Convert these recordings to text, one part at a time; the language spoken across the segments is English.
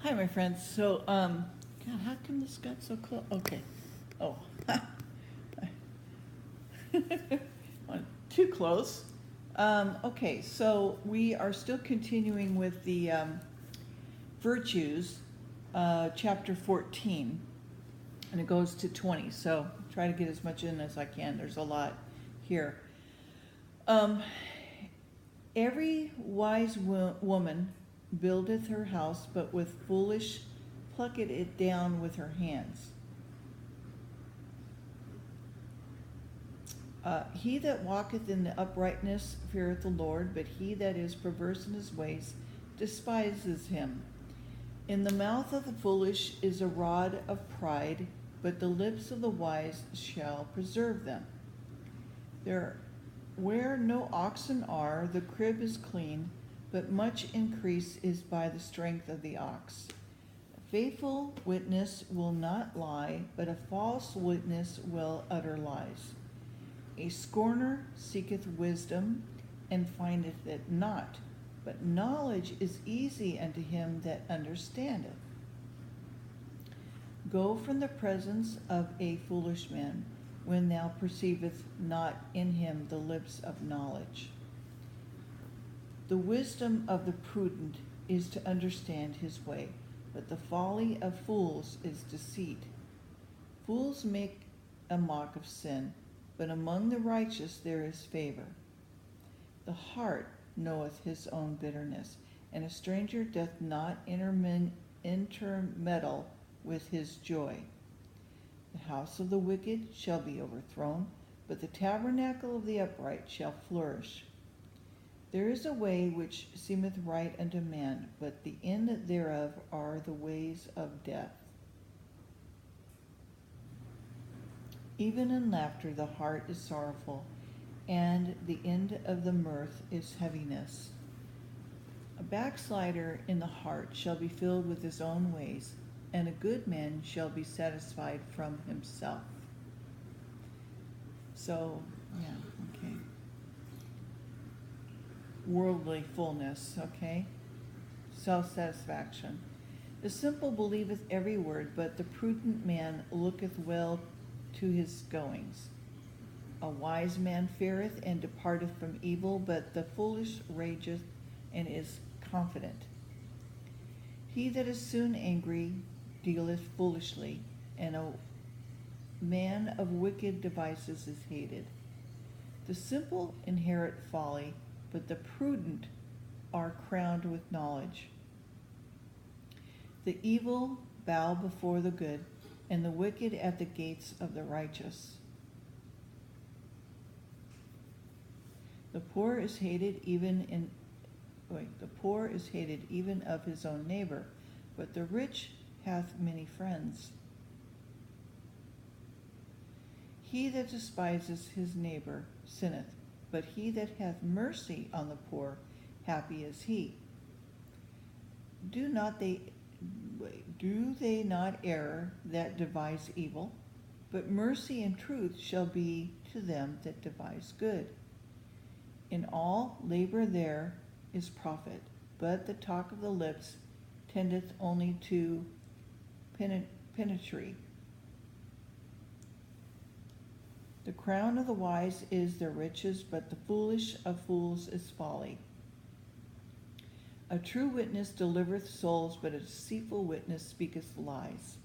Hi, my friends. So, God, how come this got so close? Okay. Oh, too close. Okay, so we are still continuing with the virtues, chapter 14, and it goes to 20. So, try to get as much in as I can. There's a lot here. Um, every wise woman buildeth her house, but with foolish plucketh it down with her hands. He that walketh in the uprightness feareth the Lord, but he that is perverse in his ways despises him. In the mouth of the foolish is a rod of pride, but the lips of the wise shall preserve them. There, where no oxen are, the crib is clean, but much increase is by the strength of the ox. A faithful witness will not lie, but a false witness will utter lies. A scorner seeketh wisdom, and findeth it not, but knowledge is easy unto him that understandeth. Go from the presence of a foolish man, when thou perceivest not in him the lips of knowledge. The wisdom of the prudent is to understand his way, but the folly of fools is deceit. Fools make a mock of sin, but among the righteous there is favor. The heart knoweth his own bitterness, and a stranger doth not intermeddle with his joy. The house of the wicked shall be overthrown, but the tabernacle of the upright shall flourish. There is a way which seemeth right unto man, but the end thereof are the ways of death. Even in laughter the heart is sorrowful, and the end of the mirth is heaviness. A backslider in the heart shall be filled with his own ways, and a good man shall be satisfied from himself. So, yeah, okay. Worldly fullness, okay? Self-satisfaction. The simple believeth every word, but the prudent man looketh well to his goings. A wise man feareth and departeth from evil, but the foolish rageth and is confident. He that is soon angry dealeth foolishly, and a man of wicked devices is hated. The simple inherit folly, but the prudent are crowned with knowledge. The evil bow before the good, and the wicked at the gates of the righteous. The poor is hated even of his own neighbor, but the rich hath many friends. He that despises his neighbor sinneth, but he that hath mercy on the poor, happy is he. Do they not err that devise evil? But mercy and truth shall be to them that devise good. In all labor there is profit, but the talk of the lips tendeth only to penetrate. The crown of the wise is their riches, but the foolish of fools is folly. A true witness delivereth souls, but a deceitful witness speaketh lies.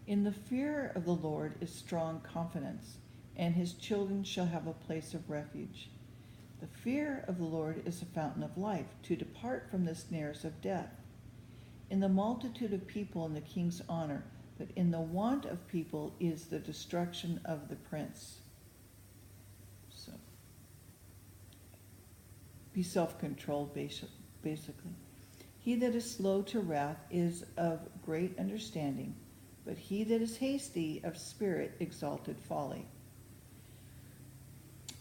In the fear of the Lord is strong confidence, and his children shall have a place of refuge. The fear of the Lord is a fountain of life, to depart from the snares of death. In the multitude of people in the king's honor, but in the want of people is the destruction of the prince. So, be self-controlled, basically. He that is slow to wrath is of great understanding, but he that is hasty of spirit exalted folly.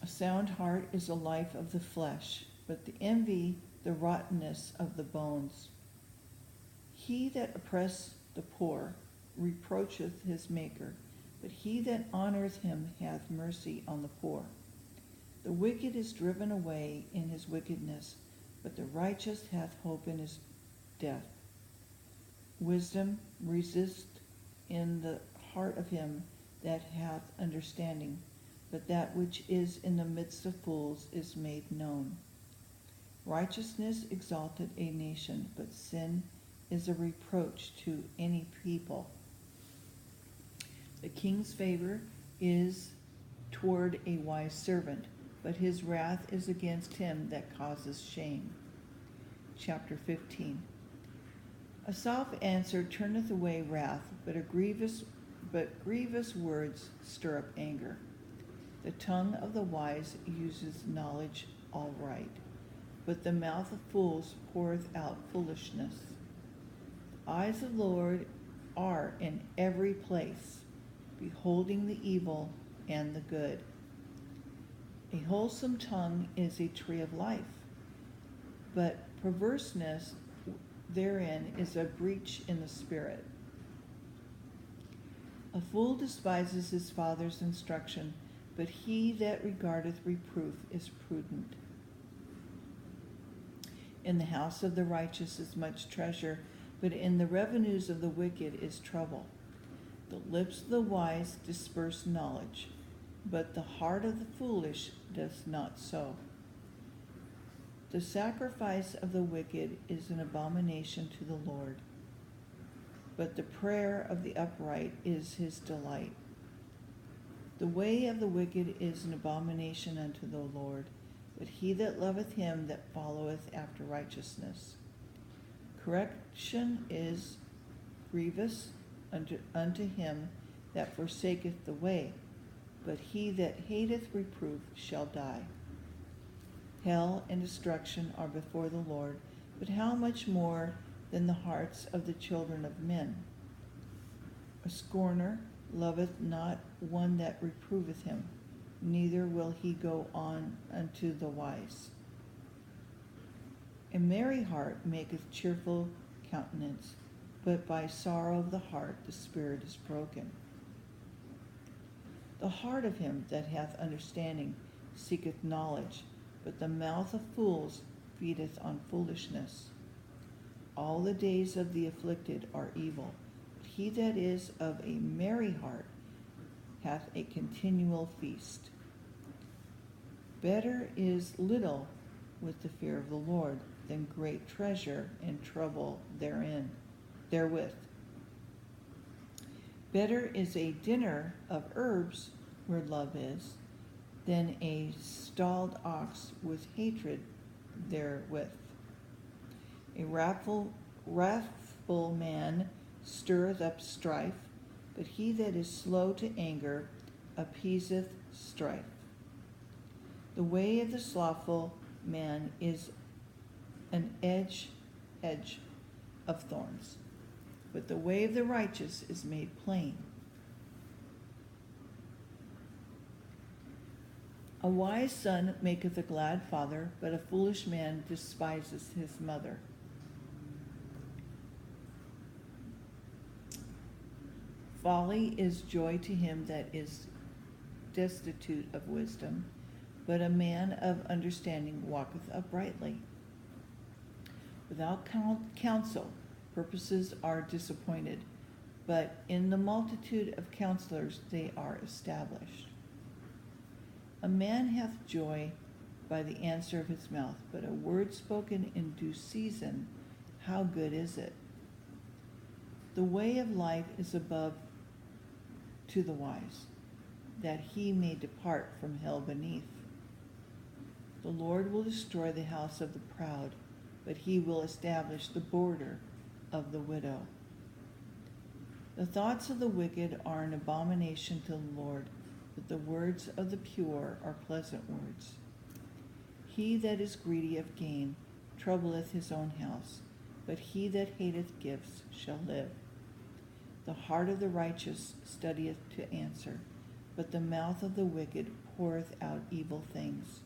A sound heart is a life of the flesh, but the envy the rottenness of the bones. He that oppresseth the poor reproacheth his maker, but he that honoreth him hath mercy on the poor. The wicked is driven away in his wickedness, but the righteous hath hope in his death. Wisdom resists in the heart of him that hath understanding, but that which is in the midst of fools is made known. Righteousness exalteth a nation, but sin is a reproach to any people. The king's favor is toward a wise servant, but his wrath is against him that causes shame. Chapter 15. A soft answer turneth away wrath, but grievous words stir up anger. The tongue of the wise uses knowledge aright, but the mouth of fools poureth out foolishness. The eyes of the Lord are in every place, beholding the evil and the good. A wholesome tongue is a tree of life, but perverseness therein is a breach in the spirit. A fool despises his father's instruction, but he that regardeth reproof is prudent. In the house of the righteous is much treasure, but in the revenues of the wicked is trouble. The lips of the wise disperse knowledge, but the heart of the foolish does not so. The sacrifice of the wicked is an abomination to the Lord, but the prayer of the upright is his delight. The way of the wicked is an abomination unto the Lord, but he that loveth him that followeth after righteousness. Correction is grievous unto him that forsaketh the way, but he that hateth reproof shall die. Hell and destruction are before the Lord, but how much more than the hearts of the children of men? A scorner loveth not one that reproveth him, neither will he go on unto the wise. A merry heart maketh cheerful countenance, but by sorrow of the heart the spirit is broken. The heart of him that hath understanding seeketh knowledge, but the mouth of fools feedeth on foolishness. All the days of the afflicted are evil, but he that is of a merry heart hath a continual feast. Better is little with the fear of the Lord than great treasure and trouble therewith. Better is a dinner of herbs where love is, than a stalled ox with hatred therewith. A wrathful man stirreth up strife, but he that is slow to anger appeaseth strife. The way of the slothful man is an edge of thorns, but the way of the righteous is made plain. A wise son maketh a glad father, but a foolish man despises his mother. Folly is joy to him that is destitute of wisdom, but a man of understanding walketh uprightly. Without counsel, purposes are disappointed, but in the multitude of counselors they are established. A man hath joy by the answer of his mouth, but a word spoken in due season, how good is it? The way of life is above to the wise, that he may depart from hell beneath. The Lord will destroy the house of the proud, but he will establish the border of the widow. The thoughts of the wicked are an abomination to the Lord, but the words of the pure are pleasant words. He that is greedy of gain troubleth his own house, but he that hateth gifts shall live. The heart of the righteous studieth to answer, but the mouth of the wicked poureth out evil things.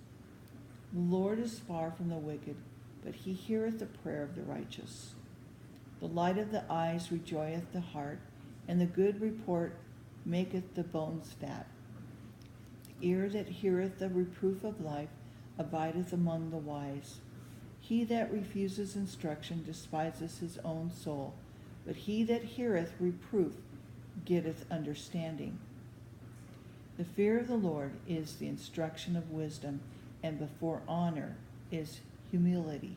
The Lord is far from the wicked, but he heareth the prayer of the righteous. The light of the eyes rejoiceth the heart, and the good report maketh the bones fat. The ear that heareth the reproof of life abideth among the wise. He that refuses instruction despises his own soul, but he that heareth reproof getteth understanding. The fear of the Lord is the instruction of wisdom, and before honor is humility.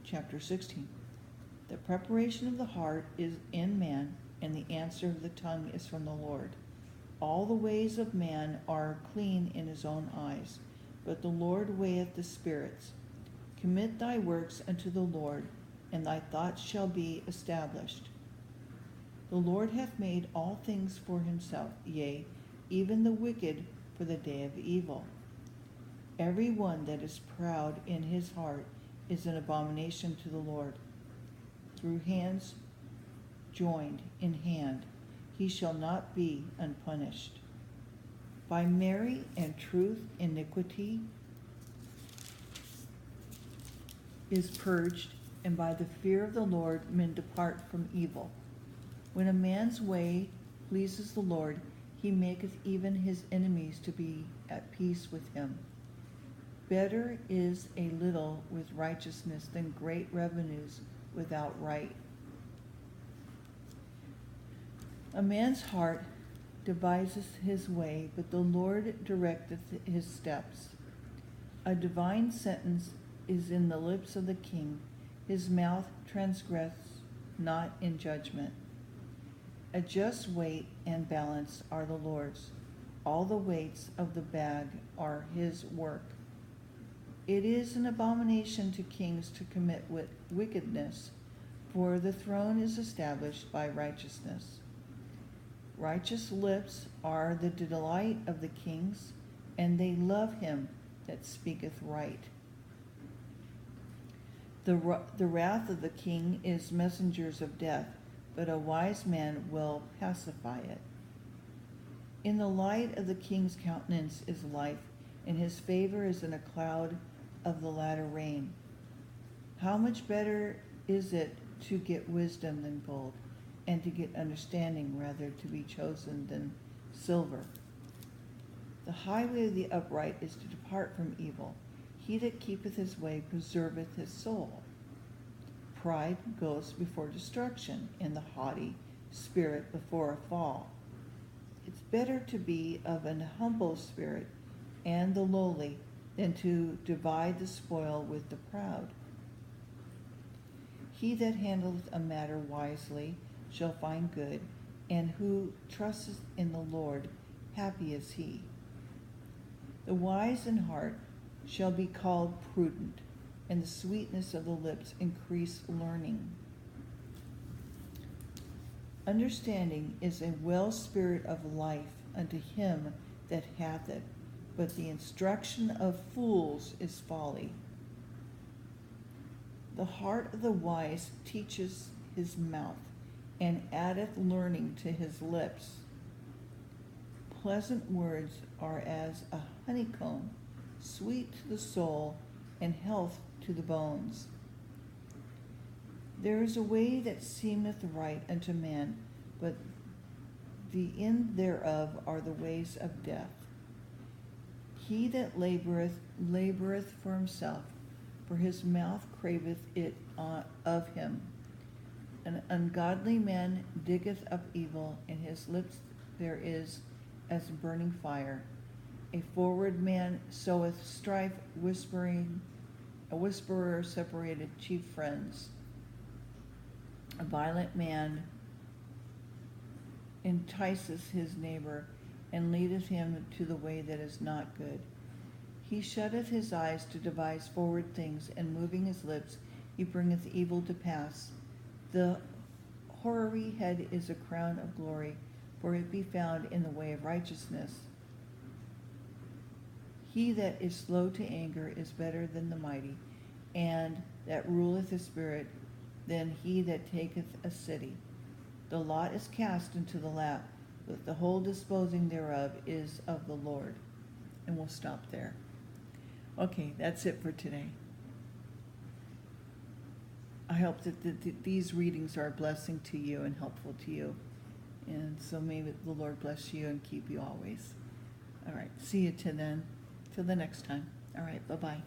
Chapter 16. The preparation of the heart is in man, and the answer of the tongue is from the Lord. All the ways of man are clean in his own eyes, but the Lord weigheth the spirits. Commit thy works unto the Lord, and thy thoughts shall be established. The Lord hath made all things for himself, yea, even the wicked for the day of evil. Every one that is proud in his heart is an abomination to the Lord. Through hands joined in hand, he shall not be unpunished. By merry and truth iniquity is purged, and by the fear of the Lord men depart from evil. When a man's way pleases the Lord, he maketh even his enemies to be at peace with him. Better is a little with righteousness than great revenues without right. A man's heart deviseth his way, but the Lord directeth his steps. A divine sentence is in the lips of the king. His mouth transgresseth not in judgment. A just weight and balance are the Lord's. All the weights of the bag are his work. It is an abomination to kings to commit wickedness, for the throne is established by righteousness. Righteous lips are the delight of the kings, and they love him that speaketh right. The wrath of the king is messengers of death, but a wise man will pacify it. In the light of the king's countenance is life, and his favor is in a cloud of the latter rain. How much better is it to get wisdom than gold, and to get understanding rather to be chosen than silver. The highway of the upright is to depart from evil. He that keepeth his way preserveth his soul. Pride goes before destruction, and the haughty spirit before a fall. It's better to be of an humble spirit and the lowly than to divide the spoil with the proud. He that handleth a matter wisely shall find good, and who trusteth in the Lord, happy is he. The wise in heart shall be called prudent, and the sweetness of the lips increase learning. Understanding is a well spirit of life unto him that hath it, but the instruction of fools is folly. The heart of the wise teaches his mouth, and addeth learning to his lips. Pleasant words are as a honeycomb, sweet to the soul, and health to the bones. There is a way that seemeth right unto man, but the end thereof are the ways of death. He that laboureth for himself, for his mouth craveth it of him. An ungodly man diggeth up evil, in his lips there is as burning fire. A forward man soweth strife, a whisperer separated chief friends. A violent man enticeth his neighbor, and leadeth him to the way that is not good. He shutteth his eyes to devise forward things, and moving his lips, he bringeth evil to pass. The hoary head is a crown of glory, for it be found in the way of righteousness. He that is slow to anger is better than the mighty, and that ruleth his spirit than he that taketh a city. The lot is cast into the lap, but the whole disposing thereof is of the Lord. And we'll stop there. Okay, that's it for today. I hope that these readings are a blessing to you and helpful to you. And so may the Lord bless you and keep you always. All right, see you till the next time. All right, bye-bye.